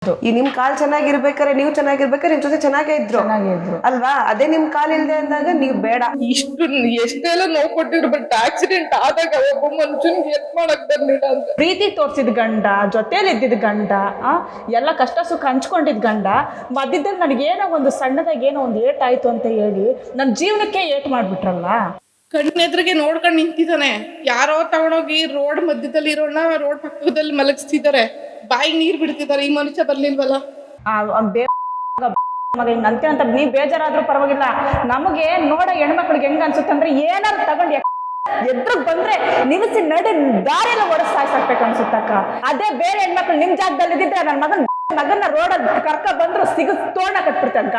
ಈ ನಿಮ್ ಕಾಲ್ ಚೆನ್ನಾಗಿರ್ಬೇಕಾರೆ ನೀವು ಚೆನ್ನಾಗಿರ್ಬೇಕಾರೆ ನಿಮ್ ಜೊತೆ ಚೆನ್ನಾಗೇ ಇದ್ರು ಅಲ್ವಾ? ಅದೇ ನಿಮ್ ಕಾಲ್ ಇಲ್ದೆ ಅಂದಾಗ ನೀವ್ ಬೇಡ. ಇಷ್ಟು ಎಷ್ಟೆಲ್ಲ ನೋವು ಕೊಟ್ಟಿದ್ರು, ಬಟ್ ಆಕ್ಸಿಡೆಂಟ್ ಆದಾಗ ಒಬ್ಬ ಮನುಷ್ಯನ್ಗೆ ಎತ್ ಮಾಡಕ್ ಬರ್ಲಿಲ್ಲ ಅಂತ. ಪ್ರೀತಿ ತೋರ್ಸಿದ ಗಂಡ, ಜೊತೆಲಿ ಇದ್ದಿದ್ ಗಂಡ, ಎಲ್ಲ ಕಷ್ಟ ಸುಖ ಹಂಚ್ಕೊಂಡಿದ್ ಗಂಡ, ಮಧ್ಯದಲ್ಲಿ ನನಗೇನೋ ಒಂದು ಸಣ್ಣದಾಗಿ ಏನೋ ಒಂದು ಏಟ್ ಆಯ್ತು ಅಂತ ಹೇಳಿ ನನ್ನ ಜೀವನಕ್ಕೆ ಏಟ್ ಮಾಡ್ಬಿಟ್ರಲ್ಲ. ಕಣ್ಣೆದ್ರಿಗೆ ನೋಡ್ಕೊಂಡು ನಿಂತಿದ್ದಾನೆ. ಯಾರೋ ತಗೊಂಡೋಗಿ ರೋಡ್ ಮಧ್ಯದಲ್ಲಿ ಇರೋಣ ರೋಡ್ ಪಕ್ಕದಲ್ಲಿ ಮಲಗಿಸ್ತಿದ್ದಾರೆ, ಬಾಯಿಗೆ ನೀರ್ ಬಿಡ್ತಿದ್ದಾರೆ. ಈ ಮನುಷ್ಯ ಬರ್ಲಿಲ್ವಲ್ಲ. ಮಗ ಹಿಂಗಂತೆ ಅಂತ ನೀವ್ ಬೇಜಾರಾದ್ರೂ ಪರವಾಗಿಲ್ಲ, ನಮಗೆ ನೋಡ ಹೆಣ್ಮಕ್ಳಿಗೆ ಹೆಂಗ ಅನ್ಸುತ್ತಂದ್ರೆ ಏನಾದ್ರು ತಗೊಂಡು ಎದ್ರಗ್ ಬಂದ್ರೆ ನಿಲ್ಲಿಸಿ ನಡಿ ದಾರಿಯೆಲ್ಲ ಹೊಡೆಸ್ ಸಾಯ್ಸಾಕ್ಬೇಕು ಅನ್ಸುತ್ತಕ್ಕ. ಅದೇ ಬೇರೆ ಹೆಣ್ಮಕ್ಳು ನಿಮ್ ಜಾಗದಲ್ಲಿ ಇದ್ದಿದ್ರೆ ನನ್ನ ಮಗನ ರೋಡಲ್ಲಿ ಕರ್ಕ ಬಂದ್ರು ಸಿಗದ್ ತೋಣ ಕಟ್ಬಿಡ್ತಾರೆ.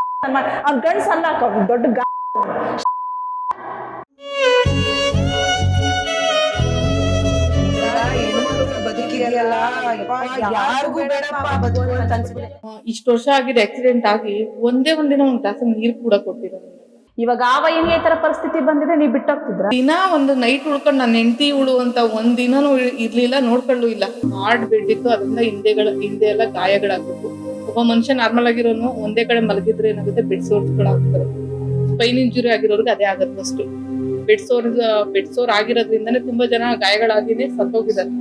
ಅವ್ನ ಗಂಡ್ಸಲ್ಲ ದೊಡ್ಡ ಇಷ್ಟು ವರ್ಷ ಆಗಿದೆ ಆಕ್ಸಿಡೆಂಟ್ ಆಗಿ, ಒಂದೇ ಒಂದಿನ ಒಂದ್ ಗ್ಲಾಸ್ ನೀರ್ ಕೂಡ ಕೊಟ್ಟಿದ್ದಾರೆ. ಇವಾಗ ಹೆಂಗೆ ಈ ತರ ಪರಿಸ್ಥಿತಿ ಬಂದಿದೆ, ನೀವ್ ಬಿಟ್ಟೋಗ್ತಿದ್ರ? ದಿನ ಒಂದು ನೈಟ್ ಉಳ್ಕೊಂಡು ನನ್ನ ಹೆಂಡತಿ ಉಳು ಅಂತ ಒಂದ್ ದಿನನೂ ಇರ್ಲಿಲ್ಲ, ನೋಡ್ಕೊಳ್ಳೂ ಇಲ್ಲ. ಹಾರ್ಟ್ ಬಿಟ್ಟಿತ್ತು, ಅದರಿಂದ ಹಿಂದೆ ಎಲ್ಲ ಗಾಯಗಳಾಗ್ಬೇಕು. ಒಬ್ಬ ಮನುಷ್ಯ ನಾರ್ಮಲ್ ಆಗಿರೋನು ಒಂದೇ ಕಡೆ ಮಲಗಿದ್ರೆ ಏನಾಗುತ್ತೆ, ಬೆಡ್ ಸೋರ್ಸ್ಗಳಾಗ್ತಾರೆ. ಸ್ಪೈನ್ ಇಂಜುರಿ ಆಗಿರೋರ್ಗೆ ಅದೇ ಆಗತ್ತೆ ಫಸ್ಟ್. ಬೆಡ್ ಸೋರ್ ಆಗಿರೋದ್ರಿಂದನೇ ತುಂಬಾ ಜನ ಗಾಯಗಳಾಗಿನೇ ಸತ್ತೋಗಿದ್ದಾರೆ.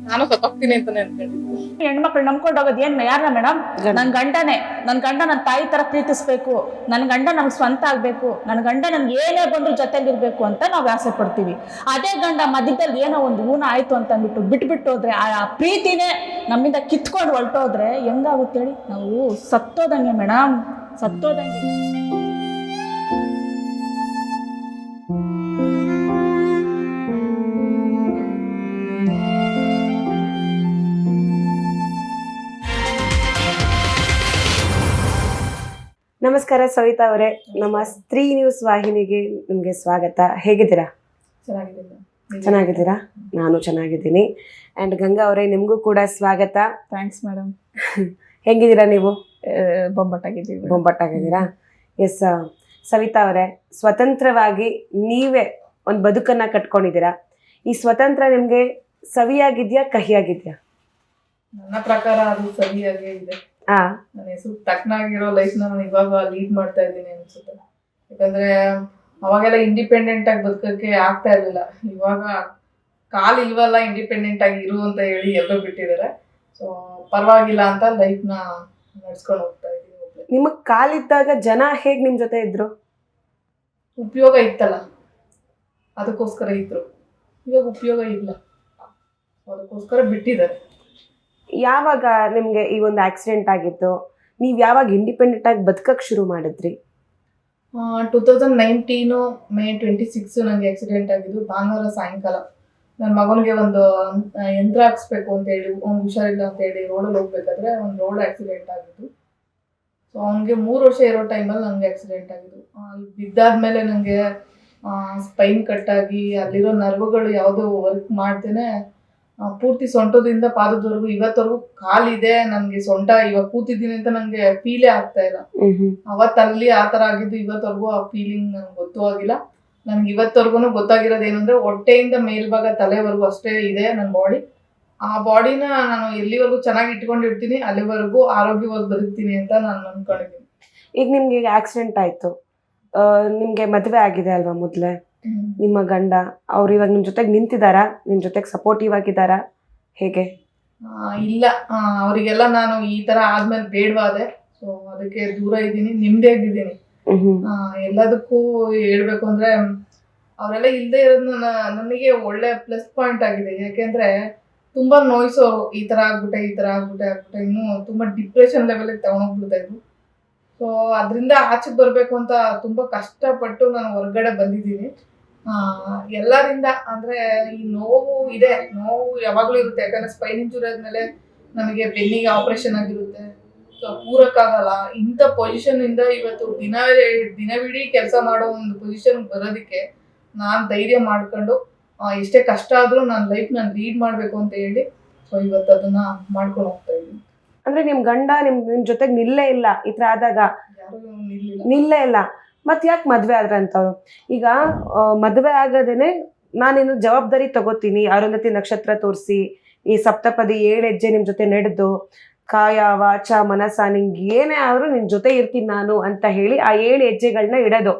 ನಾನು ಸತ್ತೋಗ್ತೀನಿ ಅಂತಾನೆ ಅನ್ಕೊಂಡಿದ್ದೆ. ಹೆಣ್ಮಕ್ಳು ನಂಬ್ಕೊಂಡು ಹೋಗೋದು ಏನ್ ಯಾರನ್ನ ಮೇಡಮ್? ನನ್ ಗಂಡನೇ. ನನ್ ಗಂಡ ನನ್ ತಾಯಿ ತರ ಪ್ರೀತಿಸ್ಬೇಕು, ನನ್ ಗಂಡ ನಮ್ಗೆ ಸ್ವಂತ ಆಗ್ಬೇಕು, ನನ್ ಗಂಡ ನನ್ಗೆ ಏನೇ ಬಂದ್ರು ಜೊತೆಲಿರ್ಬೇಕು ಅಂತ ನಾವು ಆಸೆ ಪಡ್ತೀವಿ. ಅದೇ ಗಂಡ ಮಧ್ಯದಲ್ಲಿ ಏನೋ ಒಂದು ಊನ ಆಯ್ತು ಅಂತ ಅಂದ್ಬಿಟ್ಟು ಬಿಟ್ಬಿಟ್ಟು ಹೋದ್ರೆ, ಆ ಪ್ರೀತಿನೇ ನಮ್ಮಿಂದ ಕಿತ್ಕೊಂಡು ಹೊರಟೋದ್ರೆ ಹೆಂಗಾಗುತ್ತೆ ಹೇಳಿ? ನಾವು ಸತ್ತೋದಂಗೆ ಮೇಡಮ್, ಸತ್ತೋದಂಗೆ. ನಮಸ್ಕಾರ ಸವಿತಾ ಅವರೇ, ನಮ್ಮ ಸ್ತ್ರೀ ನ್ಯೂಸ್ ವಾಹಿನಿಗೆ ನಿಮ್ಗೆ ಸ್ವಾಗತ. ಹೇಗಿದ್ದೀರಾ? ಚೆನ್ನಾಗಿದ್ದೀರಾ? ನಾನು ಚೆನ್ನಾಗಿದ್ದೀನಿ. ಅಂಡ್ ಗಂಗಾ ಅವರೇ, ನಿಮ್ಗೂ ಕೂಡ ಸ್ವಾಗತ. Thanks madam. ಹೆಂಗಿದ್ದೀರಾ ನೀವು? ಬೊಂಬಟ್ಟಾಗಿದ್ದೀರಾ? ಎಸ್. ಸವಿತಾ ಅವರೇ, ಸ್ವತಂತ್ರವಾಗಿ ನೀವೇ ಒಂದು ಬದುಕನ್ನ ಕಟ್ಕೊಂಡಿದ್ದೀರಾ. ಈ ಸ್ವತಂತ್ರ ನಿಮ್ಗೆ ಸವಿಯಾಗಿದ್ಯಾ, ಕಹಿಯಾಗಿದ್ಯಾ? ನನ್ನ ಪ್ರಕಾರ ಅದು ಸರಿಯಾಗೇ ಇದೆ. ನನ್ನ ಹೆಸರು ತಕ್ಕನಾಗಿರೋ ಲೈಫ್ ನಾನು ಇವಾಗ ಲೀಡ್ ಮಾಡ್ತಾ ಇದ್ದೀನಿ ಅನ್ಸುತ್ತೆ. ಯಾಕಂದ್ರೆ ಅವಾಗೆಲ್ಲ ಇಂಡಿಪೆಂಡೆಂಟ್ ಆಗಿ ಬದುಕಕ್ಕೆ ಆಗ್ತಾ ಇರ್ಲಿಲ್ಲ. ಇವಾಗ ಕಾಲ್ ಇಲ್ವಲ್ಲ ಇಂಡಿಪೆಂಡೆಂಟ್ ಆಗಿ ಇರು ಅಂತ ಹೇಳಿ ಎಲ್ಲರೂ ಬಿಟ್ಟಿದ್ದಾರೆ. ಸೊ ಪರವಾಗಿಲ್ಲ ಅಂತ ಲೈಫ್ ನ ನಡ್ಸ್ಕೊಂಡು ಹೋಗ್ತಾ ಇದ್ದೀನಿ. ನಿಮಗ್ ಕಾಲಿದ್ದಾಗ ಜನ ಹೇಗ್ ನಿಮ್ ಜೊತೆ ಇದ್ರು? ಉಪಯೋಗ ಇತ್ತಲ್ಲ, ಅದಕ್ಕೋಸ್ಕರ ಇದ್ರು. ಇವಾಗ ಉಪಯೋಗ ಇಲ್ಲ, ಅದಕ್ಕೋಸ್ಕರ ಬಿಟ್ಟಿದ್ದಾರೆ. ಯಾವಾಗ ನಿಮ್ಗೆ ಈ ಒಂದು ಆಕ್ಸಿಡೆಂಟ್ ಆಗಿತ್ತು? ನೀವ್ ಯಾವಾಗ ಇಂಡಿಪೆಂಡೆಂಟ್ ಆಗಿ ಬದುಕಕ್ ಶುರು ಮಾಡಿದ್ರಿ? 2019 May 26 ನಂಗೆ ಆಕ್ಸಿಡೆಂಟ್ ಆಗಿದ್ದು. ಭಾನುವಾರ ಸಾಯಂಕಾಲ ನನ್ನ ಮಗನಿಗೆ ಒಂದು ಯಂತ್ರ ಹಾಕ್ಸ್ಬೇಕು ಅಂತ ಹೇಳಿ, ಅವ್ನು ಹುಷಾರಿಲ್ಲ ಅಂತ ಹೇಳಿ ರೋಡಲ್ಲಿ ಹೋಗ್ಬೇಕಾದ್ರೆ ಒಂದು ರೋಡ್ ಆಕ್ಸಿಡೆಂಟ್ ಆಗಿದ್ದು. ಸೊ ಅವ್ನಿಗೆ 3 ವರ್ಷ ಇರೋ ಟೈಮಲ್ಲಿ ನನಗೆ ಆಕ್ಸಿಡೆಂಟ್ ಆಗಿದ್ದು. ಅಲ್ಲಿ ಬಿದ್ದಾದ್ಮೇಲೆ ನನಗೆ ಸ್ಪೈನ್ ಕಟ್ಟಾಗಿ ಅಲ್ಲಿರೋ ನರ್ವ್ಗಳು ಯಾವುದೋ ವರ್ಕ್ ಮಾಡ್ತೇನೆ ಪೂರ್ತಿ ಸೊಂಟದಿಂದ ಪಾದದವರೆಗೂ ಇವತ್ತವರೆಗೂ ಕಾಲಿದೆ. ನನ್ಗೆ ಸೊಂಟ ಇವಾಗ ಕೂತಿದ್ದೀನಿ ಅಂತ ನಂಗೆ ಫೀಲೇ ಆಗ್ತಾ ಇಲ್ಲ. ಅವತ್ತಲ್ಲಿ ಆತರ ಆಗಿದ್ದು, ಇವತ್ತವರೆಗೂ ಆ ಫೀಲಿಂಗ್ ನನ್ಗೆ ಗೊತ್ತೂ ಆಗಿಲ್ಲ. ನನ್ಗೆ ಇವತ್ತವರೆಗೂ ಗೊತ್ತಾಗಿರೋದು ಏನಂದ್ರೆ, ಹೊಟ್ಟೆಯಿಂದ ಮೇಲ್ಭಾಗ ತಲೆವರೆಗೂ ಅಷ್ಟೇ ಇದೆ ನನ್ನ ಬಾಡಿ. ಆ ಬಾಡಿನ ನಾನು ಎಲ್ಲಿವರೆಗೂ ಚೆನ್ನಾಗಿ ಇಟ್ಕೊಂಡಿರ್ತೀನಿ ಅಲ್ಲಿವರೆಗೂ ಆರೋಗ್ಯವಾಗಿ ಬದುಕ್ತೀನಿ ಅಂತ ನಾನು ಅನ್ಕೊಂಡಿದ್ದೀನಿ. ಈಗ ನಿಮ್ಗೆ ಆಕ್ಸಿಡೆಂಟ್ ಆಯ್ತು, ನಿಮ್ಗೆ ಮದ್ವೆ ಆಗಿದೆ ಅಲ್ವಾ ಮೊದ್ಲೇ? ನಿಮ್ಮ ಗಂಡ ಅವ್ರು ಇವಾಗ ನಿಮ್ ಜೊತೆಗೆ ನಿಂತಿದಾರಾ? ನಿಮ್ ಜೊತೆಗೆ ಸಪೋರ್ಟಿವ್ ಆಗಿದಾರಾ? ಹೇಗೆ? ಇಲ್ಲ, ಅವರಿಗೆಲ್ಲ ನಾನು ಈ ತರ ಆದ್ಮೇಲೆ ಬೇಡವಾದೆ. ಸೊ ಅದಕ್ಕೆ ದೂರ ಇದ್ದೀನಿ, ನಿಮ್ದೇ ಆಗಿದ್ದೀನಿ. ಎಲ್ಲದಕ್ಕೂ ಹೇಳ್ಬೇಕು ಅಂದ್ರೆ ಅವರೆಲ್ಲ ಇಲ್ಲದೆ ಇರೋದು ನನಗೆ ಒಳ್ಳೆ ಪ್ಲಸ್ ಪಾಯಿಂಟ್ ಆಗಿದೆ. ಯಾಕೆಂದ್ರೆ ತುಂಬಾ ನೋಯ್ಸೋರು, ಈ ತರ ಆಗ್ಬಿಟ್ಟೆ ಇನ್ನೂ ತುಂಬಾ ಡಿಪ್ರೆಷನ್ ಲೆವೆಲ್ಗೆ ತಗೊಂಡೋಗ್ಬಿಡ್ತಾ ಇದ್ರು. ಸೊ ಅದರಿಂದ ಆಚೆಗೆ ಬರ್ಬೇಕು ಅಂತ ತುಂಬಾ ಕಷ್ಟಪಟ್ಟು ನಾನು ಹೊರಗಡೆ ಬಂದಿದ್ದೀನಿ. ಎಲ್ಲರಿಂದ ಅಂದ್ರೆ ಈ ನೋವು ಇದೆ, ನೋವು ಯಾವಾಗ್ಲೂ ಇರುತ್ತೆ. ಯಾಕಂದ್ರೆ ಸ್ಪೈನ್ ಇಂಜುರಿ ಆದ್ಮೇಲೆ ನಮಗೆ ಬೆನ್ನಿಗೆ ಆಪರೇಷನ್ ಆಗಿರುತ್ತೆ. ಸೊ ಕೂರಕ್ಕಾಗಲ್ಲ. ಇಂಥ ಪೊಸಿಷನ್ ಇಂದ ಇವತ್ತು ದಿನವಿಡೀ ಕೆಲಸ ಮಾಡೋ ಒಂದು ಪೊಸಿಷನ್ ಬರೋದಕ್ಕೆ ನಾನ್ ಧೈರ್ಯ ಮಾಡ್ಕೊಂಡು ಎಷ್ಟೇ ಕಷ್ಟ ಆದ್ರೂ ನನ್ನ ಲೈಫ್ ನಾನು ಲೀಡ್ ಮಾಡ್ಬೇಕು ಅಂತ ಹೇಳಿ ಸೊ ಇವತ್ತು ಅದನ್ನ ಮಾಡ್ಕೊಂಡು ಹೋಗ್ತಾ ಇದ್ದೀನಿ. ಅಂದ್ರೆ ನಿಮ್ ಗಂಡ ನಿಮ್ ಜೊತೆಗೆ ನಿಲ್ಲೇ ಇಲ್ಲ ಈ ತರ ಆದಾಗ? ಯಾರು ನಿಲ್ಲೇ ಇಲ್ಲ. ಮತ್ ಯಾಕೆ ಮದ್ವೆ ಆದ್ರಂತವ್ರು? ಈಗ ಮದ್ವೆ ಆಗೋದೇನೆ ನಾನೇನು ಜವಾಬ್ದಾರಿ ತಗೋತೀನಿ, ಅರುಂಧತಿ ನಕ್ಷತ್ರ ತೋರಿಸಿ ಈ ಸಪ್ತಪದಿ 7 ಹೆಜ್ಜೆ ನಿಮ್ ಜೊತೆ ನಡೆದು ಕಾಯ ವಾಚ ಮನಸ ನಿಂಗೆ ಏನೇ ಆದ್ರೂ ನಿನ್ ಜೊತೆ ಇರ್ತೀನಿ ನಾನು ಅಂತ ಹೇಳಿ ಆ 7 ಹೆಜ್ಜೆಗಳನ್ನ ಇಡೋದು.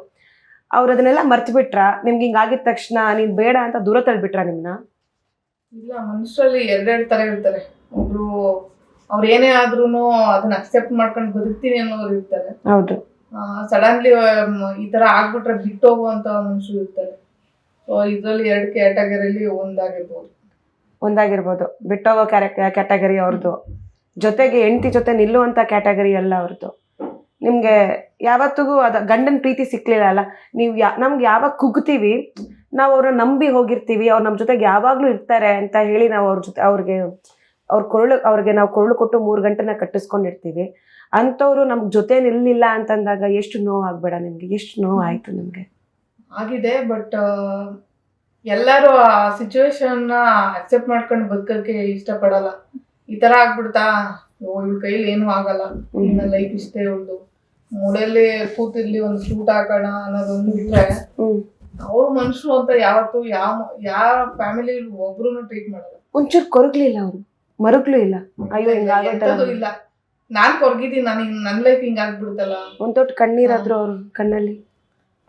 ಅವ್ರು ಅದನ್ನೆಲ್ಲ ಮರ್ತು ಬಿಟ್ರ? ನಿಮ್ಗೆ ಹಿಂಗಾಗಿದ ತಕ್ಷಣ ನೀನ್ ಬೇಡ ಅಂತ ದೂರ ತಳ್ಬಿಟ್ರ ನಿಮ್ನ? ಇಲ್ಲ, ಮನುಷ್ಯರಲ್ಲಿ ಎರಡೆರಡು ತರ ಇರ್ತಾರೆ. ಒಬ್ರು ಅವ್ರು ಏನೇ ಆದ್ರೂನು ಅದನ್ನ ಅಕ್ಸೆಪ್ಟ್ ಮಾಡ್ಕೊಂಡು ಬದುಕ್ತೀನಿ ಅನ್ನೋರು ಇರ್ತಾರೆ. ಹೌದು. ಸಡನ್ಲಿ ಈ ತರ ಆಗ್ಬಿಟ್ರೆ ಬಿಟ್ಟು ಹೋಗುವಂತ ಮನುಷ್ಯರು ಇರ್ತಾರೆ. ಸೊ ಇದ್ರಲ್ಲಿ 2 ಕ್ಯಾಟಗರಿಲಿ ಒಂದಾಗಿರ್ಬೋದು. ಬಿಟ್ಟೋಗೋ ಕ್ಯಾಟಗರಿ ಅವ್ರದ್ದು, ಜೊತೆಗೆ ಹೆಂಡತಿ ಜೊತೆ ನಿಲ್ಲುವಂತ ಕ್ಯಾಟಗರಿ ಅಲ್ಲ ಅವ್ರದ್ದು. ನಿಮ್ಗೆ ಯಾವತ್ತಿಗೂ ಗಂಡನ ಪ್ರೀತಿ ಸಿಕ್ಲಿಲ್ಲ ಅಲ್ಲ. ನೀವು ನಮ್ಗೆ ಯಾವಾಗ ಕುಗ್ತೀವಿ, ನಾವು ಅವ್ರನ್ನ ನಂಬಿ ಹೋಗಿರ್ತೀವಿ, ಅವ್ರು ನಮ್ಮ ಜೊತೆಗೆ ಯಾವಾಗ್ಲೂ ಇರ್ತಾರೆ ಅಂತ ಹೇಳಿ ನಾವು ಅವ್ರ ಜೊತೆ ಅವ್ರಿಗೆ ನಾವು ಕೊರಳು ಕೊಟ್ಟು 3 ಗಂಟೆನ ಕಟ್ಟಿಸ್ಕೊಂಡಿರ್ತೀವಿ. ಅಂಥವ್ರು ನಮ್ಗೆ ಜೊತೆ ನಿಲ್ಲಿಲ್ಲ ಅಂತಂದಾಗ ಎಷ್ಟು ನೋವು ಆಗ್ಬೇಡ ನಿಮ್ಗೆ? ಎಷ್ಟು ನೋವು ಆಯ್ತು ನಿಮ್ಗೆ? ಆಗಿದೆ. ಬಟ್ ಎಲ್ಲರೂ ಆ ಸಿಚುವೇಶನ್ನ ಅಕ್ಸೆಪ್ಟ್ ಮಾಡ್ಕೊಂಡು ಬದುಕಕ್ಕೆ ಇಷ್ಟಪಡಲ್ಲ. ಈ ತರ ಆಗ್ಬಿಡ್ತಾ, ಇವ್ಳ ಕೈಲಿ ಏನೂ ಆಗಲ್ಲ, ಇನ್ನ ಲೈಫ್ ಇಷ್ಟೇ ಉಳ್ದು ಮೂಳೆಯಲ್ಲಿ ಕೂತಿರ್ಲಿ ಒಂದು ಸೂಟ್ ಹಾಕೋಣ ಅನ್ನೋದೊಂದು ಬಿಟ್ರೆ ಅವ್ರು ಮನುಷ್ಯರು ಅಂತ ಯಾವತ್ತು ಯಾವ ಫ್ಯಾಮಿಲಿ ಒಬ್ರು ಟ್ರೀಟ್ ಮಾಡಲ್ಲ. ಒಂಚೂರು ಕೊರಗ್ಲಿಲ್ಲ ಅವ್ರು? ಮರುಗ್ಲೂ ಇಲ್ಲ? ಅಯ್ಯೋ ಹಿಂಗಾಗೋದು ಇಲ್ಲ, ನಾನ್ ಕೊರಗಿದೀನಿ, ನನ್ ಲೈಫ್ ಹಿಂಗಾಗ್ಬಿಡ್ತಲ್ಲ, ಒಂದ್ ದೊಡ್ಡ ಕಣ್ಣೀರಾದ್ರು ಅವ್ರ ಕಣ್ಣಲ್ಲಿ?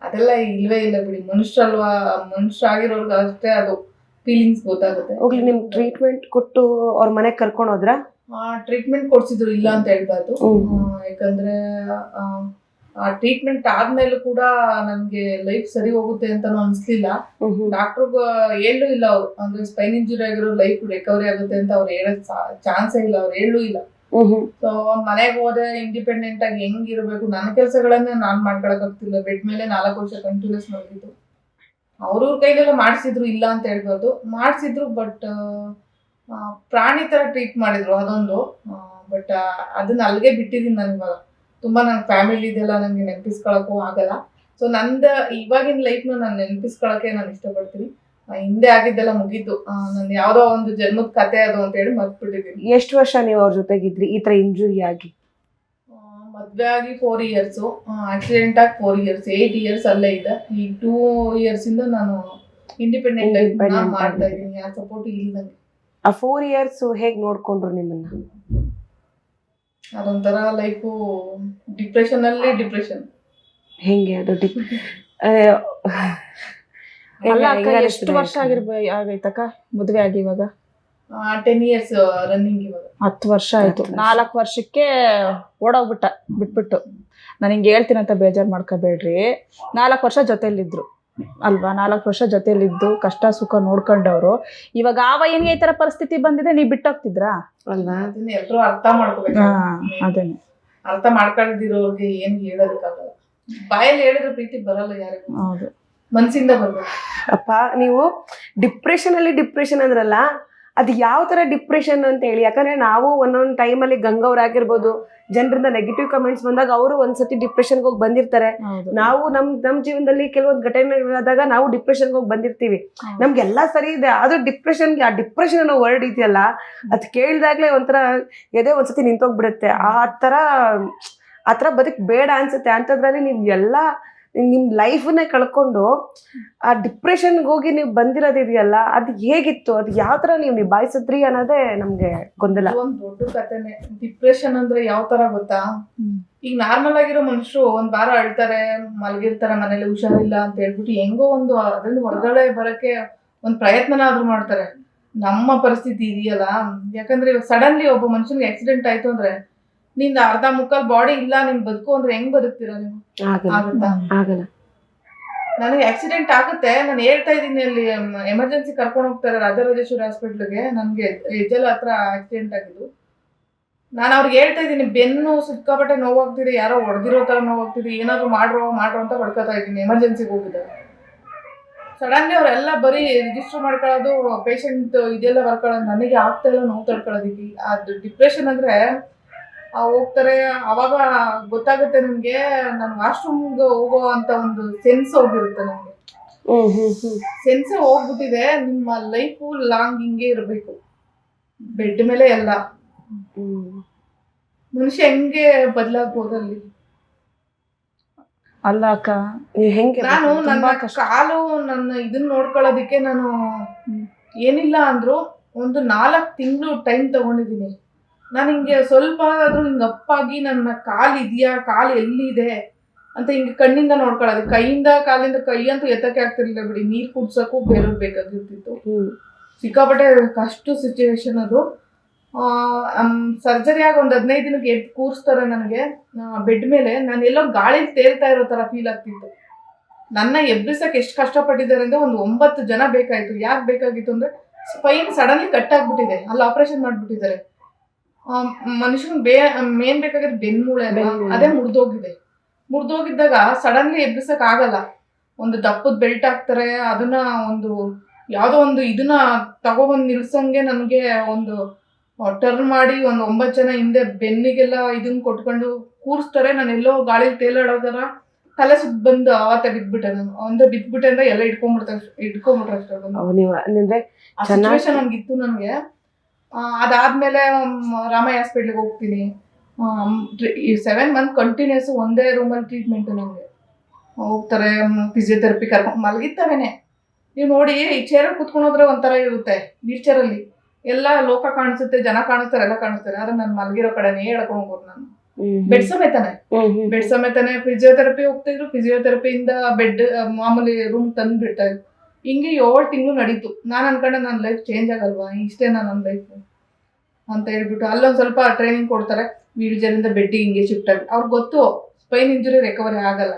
ಅದೆಲ್ಲ ಇಲ್ವೇ ಇಲ್ಲ ಬಿಡಿ. ಮನುಷ್ಯರಲ್ವಾ, ಮನುಷ್ಯರಾಗಿರೋರ್ಗ ಅಷ್ಟೇ ಅದು ಫೀಲಿಂಗ್ಸ್ ಗೊತ್ತಾಗುತ್ತೆ. ಹೋಗ್ಲಿ, ನಿಮ್ ಟ್ರೀಟ್ಮೆಂಟ್ ಕೊಟ್ಟು ಅವ್ರ ಮನೆಗ್ ಕರ್ಕೊಂಡು ಹೋದ್ರ? ಟ್ರೀಟ್ಮೆಂಟ್ ಕೊಡ್ಸಿದ್ರು, ಇಲ್ಲ ಅಂತ ಹೇಳ್ಬಾರ್ದು. ಯಾಕಂದ್ರೆ ಆ ಟ್ರೀಟ್ಮೆಂಟ್ ಆದ್ಮೇಲೆ ಕೂಡ ನನ್ಗೆ ಲೈಫ್ ಸರಿ ಹೋಗುತ್ತೆ ಅಂತಾನು ಅನ್ಸ್ಲಿಲ್ಲ. ಡಾಕ್ಟರ್ ಹೇಳೂ ಇಲ್ಲ ಅವ್ರು, ಅಂದ್ರೆ ಸ್ಪೈನ್ ಇಂಜುರಿ ಆಗಿರೋ ಲೈಫ್ ರಿಕವರಿ ಆಗುತ್ತೆ ಅಂತ ಅವ್ರು ಹೇಳಕ್ ಚಾನ್ಸೇ ಇಲ್ಲ, ಅವ್ರು ಹೇಳೂ ಇಲ್ಲ. ಸೊ ಮನೆಗೆ ಹೋದೆ, ಇಂಡಿಪೆಂಡೆಂಟ್ ಆಗಿ ಹೆಂಗಿರ್ಬೇಕು, ನನ್ನ ಕೆಲಸಗಳನ್ನ ನಾನ್ ಮಾಡ್ಕೊಳಕ್ ಆಗ್ತಿಲ್ಲ. ಬೆಡ್ ಮೇಲೆ 4 ವರ್ಷ ಕಂಟಿನ್ಯೂಸ್ ಮಾಡಿದ್ದು. ಅವ್ರವ್ರ ಕೈಲೆಲ್ಲ ಮಾಡಿಸಿದ್ರು, ಇಲ್ಲ ಅಂತ ಹೇಳ್ಬಾರ್ದು, ಮಾಡಿಸಿದ್ರು. ಬಟ್ ಪ್ರಾಣಿ ತರ ಟ್ರೀಟ್ ಮಾಡಿದ್ರು, ಅದೊಂದು. ಬಟ್ ಅದನ್ನ ಅಲ್ಲಿಗೆ ಬಿಟ್ಟಿದೀನಿ ನಾನು. ಇವಾಗ ತುಂಬಾ ನನ್ನ ಫ್ಯಾಮಿಲಿ ಇದೆಲ್ಲ ನಂಗೆ ನೆನಪಿಸ್ಕೊಳಕ್ಕೂ ಆಗಲ್ಲ. ಸೊ ಇವಾಗಿನ ಲೈಫ್ನ ನಾನು ನೆನಪಿಸ್ಕೊಳಕ್ಕೆ ನಾನು ಇಷ್ಟಪಡ್ತೀನಿ. ಹಿಂದೆ ಆಗಿದ್ದೆಲ್ಲ ಮುಗೀತು, ನನ್ ಯಾವ್ದೋ ಒಂದು ಜನ್ಮದ ಕತೆ ಅದು ಅಂತ ಹೇಳಿ ಮರ್ತ್ಬಿಟ್ಟಿದ್ದೀನಿ. ಎಷ್ಟು ವರ್ಷ ನೀವು ಅವ್ರ ಜೊತೆಗಿದ್ರಿ ಈ ತರ ಇಂಜುರಿ ಆಗಿ? ಮದ್ವೆ ಆಗಿ 4 ಇಯರ್ಸ್, ಆಕ್ಸಿಡೆಂಟ್ ಆಗಿ 4 ಇಯರ್ಸ್, 8 ಇಯರ್ಸ್ ಅಲ್ಲೇ ಇದೆ. ಈ 2 ಇಯರ್ಸ್ ಇಂದ ನಾನು ಇಂಡಿಪೆಂಡೆಂಟ್ ಆಗಿ ಮಾಡ್ತಾ ಇದ್ದೀನಿ, ಯಾರ ಸಪೋರ್ಟ್ ಇಲ್ದಂಗೆ. ಆ 4 ಇಯರ್ಸ್ ಹೇಗ್ ನೋಡ್ಕೊಂಡ್ರು ನಿಮ್ಮನ್ನ? ಅದೊಂಥರ ಲೈಫು ಡಿಪ್ರೆಷನ್. ಹೆಂಗೆ ಅದು? ಎಷ್ಟು ವರ್ಷ ಆಗೈತಕ್ಕ ಮದುವೆ ಆಗಿ? ಇವಾಗ 10 ಇಯರ್ಸ್ ರನ್ನಿಂಗ್. ಇವಾಗ 10 ವರ್ಷ ಆಯ್ತು. 4 ವರ್ಷಕ್ಕೆ ಓಡೋಗ್ಬಿಟ್ಟ, ಬಿಟ್ಬಿಟ್ಟು. ನಾನು ಹಿಂಗೆ ಹೇಳ್ತೀನಿ ಅಂತ ಬೇಜಾರು ಮಾಡ್ಕೋಬೇಡ್ರಿ. 4 ವರ್ಷ ಜೊತೆಲಿದ್ರು ಅಲ್ವಾ? 4 ವರ್ಷ ಜೊತೆಲಿದ್ದು ಕಷ್ಟ ಸುಖ ನೋಡ್ಕೊಂಡವ್ರು. ಇವಾಗ ಈ ತರ ಪರಿಸ್ಥಿತಿ ಬಂದಿದೆ, ನೀವು ಬಿಟ್ಟೋಗ್ತಿದ್ರಾ ಅಲ್ವಾ? ಅದನ್ನ ಎಲ್ಲರೂ ಅರ್ಥ ಮಾಡ್ಕೋಬೇಕು. ಅದೇನೆ, ಅರ್ಥ ಮಾಡ್ಕೊಂಡಿರೋರ್ಗೆ ಏನ್ ಹೇಳೋದಕ್ಕಾಗಲ್ಲ. ಬಾಯಲ್ಲಿ ಹೇಳಿದ್ರೆ ಪ್ರೀತಿ ಬರಲ್ಲ ಯಾರಿಗೂ. ಹೌದು, ಮನ್ಸಿಂದ ಬರ್ಬೇಕು. ಅಪ್ಪ, ನೀವು ಡಿಪ್ರೆಷನ್ ಅಂದ್ರಲ್ಲ, ಅದು ಯಾವ ತರ ಡಿಪ್ರೆಷನ್ ಅಂತ ಹೇಳಿ. ಯಾಕಂದ್ರೆ ನಾವು ಒಂದೊಂದು ಟೈಮಲ್ಲಿ ಗಂಗವ್ರಾಗಿರ್ಬೋದು, ಜನರಿಂದ ನೆಗೆಟಿವ್ ಕಮೆಂಟ್ಸ್ ಬಂದಾಗ ಅವರು ಒಂದ್ಸತಿ ಡಿಪ್ರೆಷನ್ಗೆ ಹೋಗಿ ಬಂದಿರ್ತಾರೆ. ನಾವು ನಮ್ ಜೀವನದಲ್ಲಿ ಕೆಲವೊಂದು ಘಟನೆಗಳಾದಾಗ ನಾವು ಡಿಪ್ರೆಷನ್ಗೆ ಹೋಗಿ ಬಂದಿರ್ತೀವಿ. ನಮ್ಗೆಲ್ಲ ಸರಿ ಇದೆ, ಆದ್ರೂ ಆ ಡಿಪ್ರೆಷನ್ ಅನ್ನೋ ವರ್ಡ್ ಇದೆಯಲ್ಲ, ಅದ್ ಕೇಳಿದಾಗ್ಲೇ ಒಂಥರ ಎದೆ ಒಂದ್ಸತಿ ನಿಂತೋಗ್ಬಿಡುತ್ತೆ. ಆ ತರ ಬದುಕ್ ಬೇಡ ಅನ್ಸುತ್ತೆ. ಅಂಥದ್ರಲ್ಲಿ ನೀವು ಎಲ್ಲ ನಿಮ್ ಲೈಫನ್ನೇ ಕಳ್ಕೊಂಡು ಆ ಡಿಪ್ರೆಷನ್ಗೆ ಹೋಗಿ ನೀವು ಬಂದಿರೋದಿದೆಯಲ್ಲ, ಅದು ಹೇಗಿತ್ತು? ಅದು ಯಾವ ತರ ನೀವು ನಿಭಾಯಿಸಿದ್ರಿ ಅನ್ನೋದೇ ನಮ್ಗೆ ಗೊಂದಲ. ಒಂದ್ ದೊಡ್ಡ ಕಥೆನೆ. ಡಿಪ್ರೆಷನ್ ಅಂದ್ರೆ ಯಾವ ತರ ಗೊತ್ತಾ? ಈಗ ನಾರ್ಮಲ್ ಆಗಿರೋ ಮನುಷ್ಯರು 1 ವಾರ ಅಳ್ತಾರೆ, ಮಲಗಿರ್ತಾರೆ, ಮನೇಲಿ ಹುಷಾರಿಲ್ಲ ಅಂತ ಹೇಳ್ಬಿಟ್ಟು ಹೆಂಗೋ ಅದರಿಂದ ಹೊರಗಡೆ ಬರಕ್ಕೆ ಒಂದ್ ಪ್ರಯತ್ನನಾದ್ರೂ ಮಾಡ್ತಾರೆ. ನಮ್ಮ ಪರಿಸ್ಥಿತಿ ಇದೆಯಲ್ಲ, ಯಾಕಂದ್ರೆ ಇವಾಗ ಸಡನ್ಲಿ ಒಬ್ಬ ಮನುಷ್ಯನಿಗೆ ಆಕ್ಸಿಡೆಂಟ್ ಆಯ್ತು ಅಂದ್ರೆ ನಿಂದ ಅರ್ಧ ಮುಕ್ಕಾಲ್ ಬಾಡಿ ಇಲ್ಲ, ನಿನ್ ಬದುಕು ಅಂದ್ರೆ ಹೆಂಗ್ ಬದುಕ್ತೀರಾ ನೀವು? ಆಗುತ್ತಾ? ಆಗಲ್ಲ. ನನಗೆ ಆಕ್ಸಿಡೆಂಟ್ ಆಗುತ್ತೆ, ನಾನು ಹೇಳ್ತಾ ಇದ್ದೀನಿ, ಅಲ್ಲಿ ಎಮರ್ಜೆನ್ಸಿ ಕರ್ಕೊಂಡು ಹೋಗ್ತಾರೆ ರಾಜರಾಜೇಶ್ವರಿ ಹಾಸ್ಪಿಟ್ಲಿಗೆ. ನನ್ಗೆ ಹೆಜ್ಜೆಲ್ ಹತ್ರ ಆಕ್ಸಿಡೆಂಟ್ ಆಗಿದ್ದು. ನಾನು ಅವ್ರಿಗೆ ಹೇಳ್ತಾ ಇದ್ದೀನಿ, ಬೆನ್ನು ಸಿಕ್ಕಾಪಟ್ಟೆ ನೋವಾಗ್ತಿದೆ, ಯಾರೋ ಹೊಡೆದಿರೋ ತರ ನೋವಾಗ್ತಿದೆ, ಏನಾದ್ರು ಮಾಡ್ರೋ ಅಂತ ಹೊಡ್ಕೋತಾ ಇದ್ದೀನಿ. ಎಮರ್ಜೆನ್ಸಿಗೆ ಹೋಗಿದ್ದಾರೆ. ಸಡನ್ಲಿ ಅವರೆಲ್ಲ ಬರೀ ರಿಜಿಸ್ಟರ್ ಮಾಡ್ಕೊಳ್ಳೋದು, ಪೇಷಂಟ್ ಇದೆಲ್ಲ ಬರ್ಕೊಳ್ಳೋದು. ನನಗೆ ಆಗ್ತಾ ಇಲ್ಲ ನೋವು ತಡ್ಕೊಳ್ಳೋದಿಕ್ಕೆ. ಅದು ಡಿಪ್ರೆಷನ್ ಅಂದ್ರೆ ಹೋಗ್ತಾರೆ, ಅವಾಗ ಗೊತ್ತಾಗುತ್ತೆ ನಿಮ್ಗೆ. ನಾನು ವಾಶ್ರೂಮ್ಗೆ ಹೋಗೋ ಅಂತ ಒಂದು ಸೆನ್ಸ್ ಹೋಗಿರುತ್ತೆ ನಮ್ಗೆ. ಸೆನ್ಸ್ ಹೋಗ್ಬಿಟ್ಟಿದೆ. ನಿಮ್ಮ ಲೈಫು ಲಾಂಗ್ ಹಿಂಗೆ ಇರಬೇಕು, ಬೆಡ್ ಮೇಲೆ ಎಲ್ಲ. ಮನುಷ್ಯ ಹೆಂಗೆ ಬದಲಾಗ್ಬೋದಲ್ಲಿ? ಅಲ್ಲ ಅಕ್ಕ, ಹೆಂಗೆ? ನಾನು ನನ್ನ ಕಾಲು ನನ್ನ ಇದನ್ನ ನೋಡ್ಕೊಳ್ಳೋದಿಕ್ಕೆ ನಾನು ಏನಿಲ್ಲ ಅಂದ್ರು ಒಂದು 4 ತಿಂಗಳು ಟೈಮ್ ತಗೊಂಡಿದ್ದೀನಿ. ನಾನು ಹಿಂಗೆ ಸ್ವಲ್ಪ ಆದ್ರೂ ಹಿಂಗೆ ಅಪ್ಪಾಗಿ ನನ್ನ ಕಾಲು ಇದೆಯಾ, ಕಾಲು ಎಲ್ಲಿದೆ ಅಂತ ಹಿಂಗೆ ಕಣ್ಣಿಂದ ನೋಡ್ಕೊಳ್ಳೋದು. ಕೈಯಿಂದ ಕಾಲಿಂದ ಕೈ ಅಂತೂ ಎತ್ತಕ್ಕೆ ಆಗ್ತಿರ್ಲಿಲ್ಲ ಬಿಡಿ, ನೀರು ಕುಡ್ಸಕ್ಕೂ ಬೇರೆಯವ್ರು ಬೇಕಾಗಿರ್ತಿತ್ತು. ಸಿಕ್ಕಾಪಟ್ಟೆ ಕಷ್ಟ ಸಿಚುವೇಶನ್ ಅದು. ಸರ್ಜರಿ ಆಗಿ ಒಂದು 15 ದಿನಕ್ಕೆ ಎದ್ದು ಕೂರಿಸ್ತಾರೆ ನನಗೆ ಬೆಡ್ ಮೇಲೆ. ನಾನು ಎಲ್ಲೋ ಗಾಳಿ ತೇಲ್ತಾ ಇರೋ ಥರ ಫೀಲ್ ಆಗ್ತಿತ್ತು. ನನ್ನ ಎಬ್ಬಿಸಕ್ಕೆ ಎಷ್ಟು ಕಷ್ಟಪಟ್ಟಿದ್ದಾರೆ ಅಂದರೆ ಒಂದು 9 ಜನ ಬೇಕಾಯಿತು. ಯಾಕೆ ಬೇಕಾಗಿತ್ತು ಅಂದರೆ ಸ್ಪೈನ್ ಸಡನ್ಲಿ ಕಟ್ ಆಗ್ಬಿಟ್ಟಿದೆ, ಅಲ್ಲಿ ಆಪರೇಷನ್ ಮಾಡಿಬಿಟ್ಟಿದ್ದಾರೆ. ಮನುಷ್ಯನ್ ಮೇನ್ ಬೇಕಾಗಿದ್ದು ಬೆನ್ಮೂಳೆ, ಅದೇ ಮುರಿದೋಗಿದ್ದಾಗ ಸಡನ್ಲಿ ಎಬ್ಬಿಸಕ್ ಆಗಲ್ಲ. ಒಂದು ದಪ್ಪದ ಬೆಲ್ಟ್ ಹಾಕ್ತಾರೆ, ಅದನ್ನ ಒಂದು ಯಾವುದೋ ಒಂದು ಇದನ್ನ ತಗೊಬಂದು ನಿಲ್ಸಂಗೆ ನನಗೆ ಒಂದು ಟರ್ನ್ ಮಾಡಿ ಒಂದು 9 ಜನ ಹಿಂದೆ ಬೆನ್ನಿಗೆಲ್ಲ ಇದನ್ನ ಕೊಟ್ಕೊಂಡು ಕೂರಿಸ್ತಾರೆ. ನಾನು ಎಲ್ಲೋ ಗಾಳಿ ತೇಲಾಡೋ ಥರ ತಲೆ ಸುತ್ತ ಬಂದು ಆವತ್ತೆ ಬಿದ್ಬಿಟ್ಟೆ. ನಾನು ಬಿದ್ಬಿಟ್ಟೆ ಅಂದ್ರೆ ಎಲ್ಲ ಇಟ್ಕೊಂಡ್ಬಿಟ್ರೆ ಅಷ್ಟೇ. ಆ ಸಿಚುವೇಶನ್ ನನ್ಗಿತ್ತು. ನನಗೆ ಅದಾದ್ಮೇಲೆ ರಾಮಯ್ಯ ಹಾಸ್ಪಿಟ್ಲಿಗೆ ಹೋಗ್ತೀನಿ. 7 ಮಂತ್ ಕಂಟಿನ್ಯೂಸ್ ಒಂದೇ ರೂಮಲ್ಲಿ ಟ್ರೀಟ್ಮೆಂಟ್. ನನಗೆ ಹೋಗ್ತಾರೆ, ಫಿಸಿಯೋಥೆರಪಿ ಕರ್ಕೊಂಡು ಮಲಗಿತ್ತವೇನೆ. ನೀವು ನೋಡಿ, ಈ ಚೇರಲ್ಲಿ ಕುತ್ಕೊಂಡೋದ್ರೆ ಒಂಥರ ಇರುತ್ತೆ, ವೀಲ್ ಚೇರಲ್ಲಿ ಎಲ್ಲ ಲೋಕ ಕಾಣಿಸುತ್ತೆ, ಜನ ಕಾಣಿಸ್ತಾರೆ, ಎಲ್ಲ ಕಾಣಿಸ್ತಾರೆ. ಆದ್ರೆ ನಾನು ಮಲಗಿರೋ ಕಡೆನೇ ಹೇಳ್ಕೊಂಡು ಹೋಗೋದು. ನಾನು ಬೆಡ್ ಸಮೇತನೆ ಫಿಸಿಯೋಥೆರಪಿ ಹೋಗ್ತಿದ್ರು. ಫಿಸಿಯೋಥೆರಪಿಯಿಂದ ಬೆಡ್ ಮಾಮೂಲಿ ರೂಮ್ ತಂದು ಬಿಡ್ತಾ ಇದ್ರು. ಹಿಂಗೆ 7 ತಿಂಗಳು ನಡೀತು. ನಾನು ಅನ್ಕೊಂಡೆ ನನ್ನ ಲೈಫ್ ಚೇಂಜ್ ಆಗಲ್ವಾ, ಇಷ್ಟೇನಾ ನನ್ನ ಲೈಫ್ ಅಂತ ಹೇಳ್ಬಿಟ್ಟು ಅಲ್ಲೊಂದು ಸ್ವಲ್ಪ ಟ್ರೈನಿಂಗ್ ಕೊಡ್ತಾರೆ. ವೀಲ್ ಚೇರಿಂದ ಬೆಡ್ಡಿಗೆ ಹಿಂಗೆ ಶಿಫ್ಟ್ ಆಗಿ ಅವ್ರಿಗೆ ಗೊತ್ತು ಸ್ಪೈನ್ ಇಂಜುರಿ ರಿಕವರಿ ಆಗಲ್ಲ,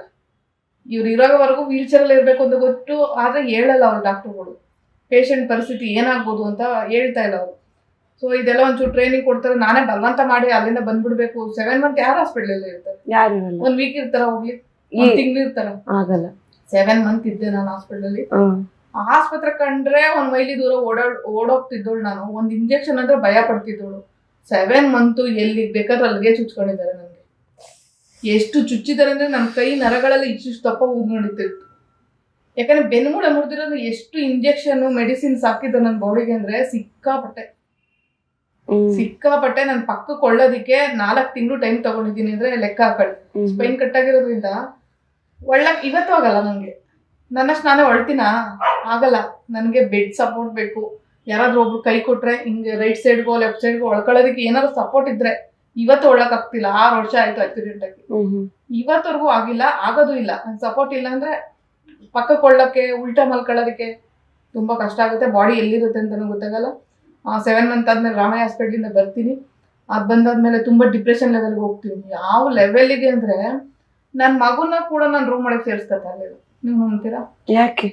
ಇವ್ರು ಇರೋವರೆಗೂ ವೀಲ್ ಚೇರಲ್ಲಿ ಇರಬೇಕು ಅಂತ ಗೊತ್ತು. ಆದರೆ ಹೇಳಲ್ಲ ಅವ್ರು ಡಾಕ್ಟರ್ಗಳು, ಪೇಷಂಟ್ ಪರಿಸ್ಥಿತಿ ಏನಾಗ್ಬೋದು ಅಂತ ಹೇಳ್ತಾ ಇಲ್ಲ ಅವರು. ಸೊ ಇದೆಲ್ಲ ಒಂಚೂರು ಟ್ರೈನಿಂಗ್ ಕೊಡ್ತಾರೆ. ನಾನೇ ಬಲವಂತ ಮಾಡಿ ಅಲ್ಲಿಂದ ಬಂದ್ಬಿಡ್ಬೇಕು. 7 ಮಂತ್ ಯಾರು ಹಾಸ್ಪಿಟ್ಲಲ್ಲಿ ಇರ್ತಾರೆ? 1 ವೀಕ್ ಇರ್ತಾರ, ಹೋಗ್ಲಿ 1 ತಿಂಗಳು ಇರ್ತಾರ, ಆಗಲ್ಲ. 7 ಮಂತ್ ಇದ್ದೆ ನಾನು ಹಾಸ್ಪಿಟಲ್. ಆಸ್ಪತ್ರೆ ಕಂಡ್ರೆ 1 ಮೈಲಿ ದೂರ ಓಡೋಗ್ತಿದ್ದೋಳು ನಾನು. ಒಂದು ಇಂಜೆಕ್ಷನ್ ಅಂದ್ರೆ ಭಯ ಪಡ್ತಿದ್ದೋಳು. 7 ಮಂತು ಎಲ್ಲಿ ಬೇಕಾದ್ರೆ ಅಲ್ಲಿಗೆ ಚುಚ್ಕೊಂಡಿದ್ದಾರೆ. ನನಗೆ ಎಷ್ಟು ಚುಚ್ಚಿದ್ದಾರೆ ಅಂದ್ರೆ ನನ್ನ ಕೈ ನರಗಳಲ್ಲಿ ಇಷ್ಟು ದಪ್ಪ ಊದ್ಕೊಂಡಿರ್ತಿತ್ತು. ಯಾಕಂದ್ರೆ ಬೆನ್ಮೂಳೆ ಮುರಿದಿರೋದು ಎಷ್ಟು ಇಂಜೆಕ್ಷನ್ ಮೆಡಿಸಿನ್ಸ್ ಹಾಕಿದ್ರು ನನ್ನ ಬಾಡಿಗೆ ಅಂದ್ರೆ ಸಿಕ್ಕಾಪಟ್ಟೆ. ನಾನು ಪಕ್ಕ ಕೊಳ್ಳೋದಿಕ್ಕೆ 4 ತಿಂಗಳು ಟೈಮ್ ತಗೊಂಡಿದ್ದೀನಿ ಅಂದ್ರೆ ಲೆಕ್ಕ ಹಾಕೊಳ್ಳಿ. ಸ್ಪೈನ್ ಕಟ್ ಆಗಿರೋದ್ರಿಂದ ಇವತ್ತು ಆಗಲ್ಲ ನನಗೆ. ನನ್ನಷ್ಟು ನಾನೇ ಹೊಳ್ತೀನ ಆಗಲ್ಲ. ನನಗೆ ಬೆಡ್ ಸಪೋರ್ಟ್ ಬೇಕು. ಯಾರಾದ್ರೂ ಒಬ್ರು ಕೈ ಕೊಟ್ರೆ ಹಿಂಗೆ ರೈಟ್ ಸೈಡ್ಗೋ ಲೆಫ್ಟ್ ಸೈಡ್ಗೋ ಒಳ್ಕೊಳ್ಳೋದಕ್ಕೆ ಏನಾದ್ರು ಸಪೋರ್ಟ್ ಇದ್ರೆ ಇವತ್ತು ಒಳ್ಳಕ್ ಆಗ್ತಿಲ್ಲ. 6 ವರ್ಷ ಆಯ್ತು ಆಕ್ಸಿಡೆಂಟ್ ಆಗಿ, ಇವತ್ತವರೆಗೂ ಆಗಿಲ್ಲ, ಆಗೋದು ಇಲ್ಲ. ಸಪೋರ್ಟ್ ಇಲ್ಲ ಅಂದ್ರೆ ಪಕ್ಕಕ್ಕೆ ಕೊಳ್ಳಕ್ಕೆ, ಉಲ್ಟಾ ಮಲ್ಕೊಳ್ಳೋದಕ್ಕೆ ತುಂಬಾ ಕಷ್ಟ ಆಗುತ್ತೆ. ಬಾಡಿ ಎಲ್ಲಿರುತ್ತೆ ಅಂತಾನೂ ಗೊತ್ತಾಗಲ್ಲ. 7 ಮಂತ್ ಆದ್ಮೇಲೆ ರಾಮಯ್ಯ ಹಾಸ್ಪಿಟ್ಲಿಂದ ಬರ್ತೀನಿ. ಅದು ಬಂದಾದ್ಮೇಲೆ ತುಂಬಾ ಡಿಪ್ರೆಷನ್ ಲೆವೆಲ್ಗೆ ಹೋಗ್ತೀನಿ. ಯಾವ ಲೆವೆಲ್ಗೆ ಅಂದ್ರೆ ನನ್ನ ಮಗುನ ಕೂಡ ನಾನು ರೂಮ್ ಒಳಗೆ ಸೇರಿಸ್ಕೊತಾ ಇಲ್ಲ. ನೀವು ಅಂತೀರಾ ಯಾಕೆ?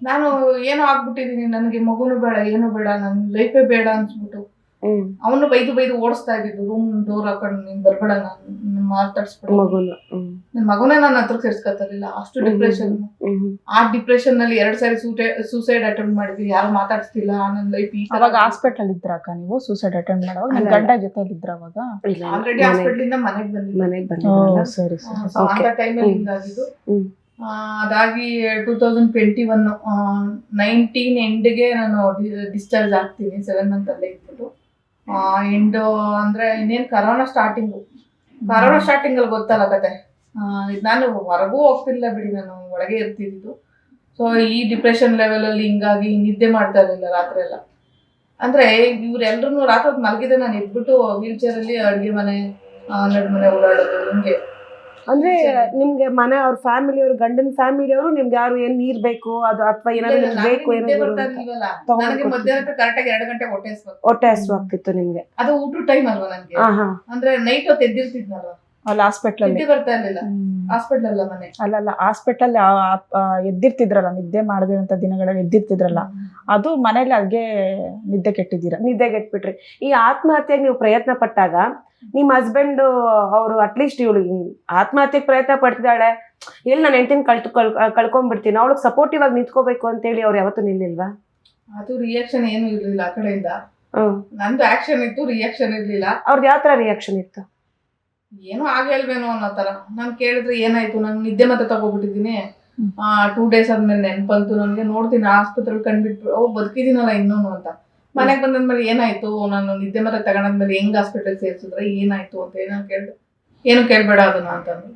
ನಾನು ಏನೋ ಆಗ್ಬಿಟ್ಟಿದೀನಿ, ನನಗೆ ಮಗುನು ಬೇಡ, ಏನು ಬೇಡ, ನನ್ನ ಲೈಫೇ ಬೇಡ ಅನ್ಸ್ಬಿಟ್ಟು ಅವನು ಬೈದು ಓಡಿಸ್ತಾ ಇದ್ದಿದ್ದು. ರೂಮ್ ಡೋರ್ ಹಾಕೊಂಡು ನೀನ್ ಬರ್ಬೇಡ, ನಾನು ಮಾತಾಡ್ಸ್ಬಿಟ್ಟು ನನ್ನ ಮಗುನೇ ನನ್ನ ಹತ್ರ ಸೇರ್ಸ್ಕೊತಾರಿಲ್ಲ. ಅಷ್ಟು ಡಿಪ್ರೆಷನ್. ಆ ಡಿಪ್ರೆಷನ್ ನಲ್ಲಿ 2 ಸಾರಿ ಸೂಸೈಡ್ ಅಟೆಂಪ್ಟ್ ಮಾಡಿದ್ವಿ. ಯಾರು ಮಾತಾಡ್ಸ್ತಿಲ್ಲ. ನನ್ನ ಲೈಫ್ ಅವಾಗ ಹಾಸ್ಪಿಟಲ್ ಇದ್ರಾಕ ನೀವು ಸೂಸೈಡ್ ಅಟೆಂಪ್ಟ್ ಮಾಡುವಾಗ? ನನ್ನ ಗಂಡ ಜೊತೆಲಿ ಇದ್ರ ಅವಾಗ? ಆಲ್ರೆಡಿ ಹಾಸ್ಪಿಟಲ್ ಇಂದ ಮನೆಗೆ ಬಂದಿದ್ದೆ. ಸರಿ. ಅಂತ ಟೈಮಲ್ಲಿ ಹಿಂಗಾಗಿದ್ದು. ಅದಾಗಿ 2021 19 ಎಂಡ್ಗೆ ನಾನು ಡಿಸ್ಚಾರ್ಜ್ ಆಗ್ತೀನಿ. 7 ಮಂತ್ ಅಲ್ಲೇ ಇಟ್ಬಿಟ್ಟು ಎಂಡ್ ಅಂದ್ರೆ ಇನ್ನೇನು ಕರೋನಾ ಸ್ಟಾರ್ಟಿಂಗ್ ಅಲ್ಲಿ ಗೊತ್ತಲ್ಲ ಕತೆ. ನಾನು ಹೊರಗೂ ಹೋಗ್ತಿರ್ಲಿಲ್ಲ ಬಿಡಿ, ನಾನು ಒಳಗೆ ಇರ್ತಿದ್ದು. ಸೊ ಈ ಡಿಪ್ರೆಷನ್ ಲೆವೆಲ್ ಅಲ್ಲಿ ಹಿಂಗಾಗಿ ನಿದ್ದೆ ಮಾಡ್ತಾ ಇರಲಿಲ್ಲ ರಾತ್ರಿ ಎಲ್ಲ. ಅಂದ್ರೆ ಇವ್ರೆಲ್ರು ರಾತ್ರಿ ಹೊತ್ತು ಮಲಗಿದ್ರೆ ನಾನು ಎದ್ಬಿಟ್ಟು ವೀಲ್ ಚೇರ್ ಅಲ್ಲಿ ಅಡ್ಗೆ ಮನೆ ನಡುಮನೆ ಓಡಾಡೋದು ಹಿಂಗೆ. ಅಂದ್ರೆ ನಿಮ್ಗೆ ಮನೆ ಅವ್ರ ಫ್ಯಾಮಿಲಿ ಅವ್ರ ಗಂಡನ ಫ್ಯಾಮಿಲಿ ಅವರು ನಿಮ್ಗೆ ಯಾರು ಏನ್ ನೀರ್ ಬೇಕು ಅದು ಅಥವಾ ಏನಾದ್ರು ಬೇಕು ಮಧ್ಯಾಹ್ನ ಕರೆಕ್ಟಾಗಿ 2 ಗಂಟೆ ಹೊಟ್ಟೆ ಹಸು ಆಗ್ತಿತ್ತು ನಿಮ್ಗೆ? ಅದು ಊಟ ಟೈಮ್ ಅಲ್ವಾ ನನ್ಗೆ. ಅಂದ್ರೆ ನೈಟ್ ಹೊತ್ತು ಎದ್ದಿರ್ತಿದ್ನಲ್ವಾ ಅಲ್ಲಿ ಹಾಸ್ಪಿಟಲ್ ಬರ್ತಾ ಇರ್ಲಿಲ್ಲ. ಹಾಸ್ಪಿಟಲ್ ಅಲ್ಲ ಮನೆ. ಅಲ್ಲ ಹಾಸ್ಪಿಟಲ್ ಎದ್ದಿರ್ತಿದ್ರಲ್ಲ, ನಿದ್ದೆ ಮಾಡದಿರಂತ ದಿನಗಳಲ್ಲಿ ಎದ್ದಿರ್ತಿದ್ರಲ್ಲ, ಅದು ಮನೇಲಿ ಅಲ್ಗೆ ನಿದ್ದೆ ಕೆಟ್ಬಿಟ್ರಿ. ಈ ಆತ್ಮಹತ್ಯೆಗೆ ನೀವು ಪ್ರಯತ್ನ ಪಟ್ಟಾಗ ನಿಮ್ಮ ಹಸ್ಬೆಂಡ್ ಅವರು ಅಟ್ಲೀಸ್ಟ್ ಇವಳು ಆತ್ಮಹತ್ಯೆಗೆ ಪ್ರಯತ್ನ ಪಡ್ತಿದ್ದಾಳೆ, ಎಲ್ಲಿ ನಾನು ಹೆಂಡತಿನ ಕಳ್ಕೊಂಡ್ಬಿಡ್ತೀನಿ, ಅವಳಿಗೆ ಸಪೋರ್ಟಿವ್ ಆಗಿ ನಿಂತ್ಕೋಬೇಕು ಅಂತೇಳಿ ಅವ್ರು ಯಾವತ್ತೂ ನಿಲ್ಲಿಲ್ವಾ? ಅದು ರಿಯಾಕ್ಷನ್ ಏನು ಇರ್ಲಿಲ್ಲ ಆ ಕಡೆಯಿಂದ. ನಂದು ಆಕ್ಷನ್ ಇತ್ತು, ರಿಯಾಕ್ಷನ್ ಇರ್ಲಿಲ್ಲ. ಅವ್ರದ್ದು ಯಾವ ತರ ರಿಯಾಕ್ಷನ್ ಇತ್ತು? ಏನೋ ಆಗಲ್ವೇನೋ ಅನ್ನೋ ತರ. ನಾನು ಕೇಳಿದ್ರೆ ಏನಾಯ್ತು, ನಾನು ನಿದ್ದೆ ಮತ್ತೆ ತಗೋಬಿಟ್ಟಿದ್ದೀನಿ. 2 ಡೇಸ್ ಆದ್ಮೇಲೆ ನೆನ್ಪಂತು ನನಗೆ. ನೋಡ್ತೀನಿ ಆಸ್ಪತ್ರೆಗೆ ಕಂಡ್ಬಿಟ್ಟು ಬದುಕಿದ್ದೀನಲ್ಲ ಇನ್ನೂನು ಅಂತ. ಮನೆಗೆ ಬಂದಾದ್ಮೇಲೆ ಏನಾಯ್ತು, ನಾನು ನಿದ್ದೆ ಮತ್ತೆ ತಗೊಂಡಾದ್ಮೇಲೆ ಹೆಂಗ್ ಹಾಸ್ಪಿಟಲ್ ಸೇರ್ಸಿದ್ರೆ ಏನಾಯ್ತು ಅಂತ ಏನೋ ಕೇಳಿದೆ. ಏನು ಕೇಳ್ಬೇಡ ಅದನ್ನ ಅಂತಂದ್ರು.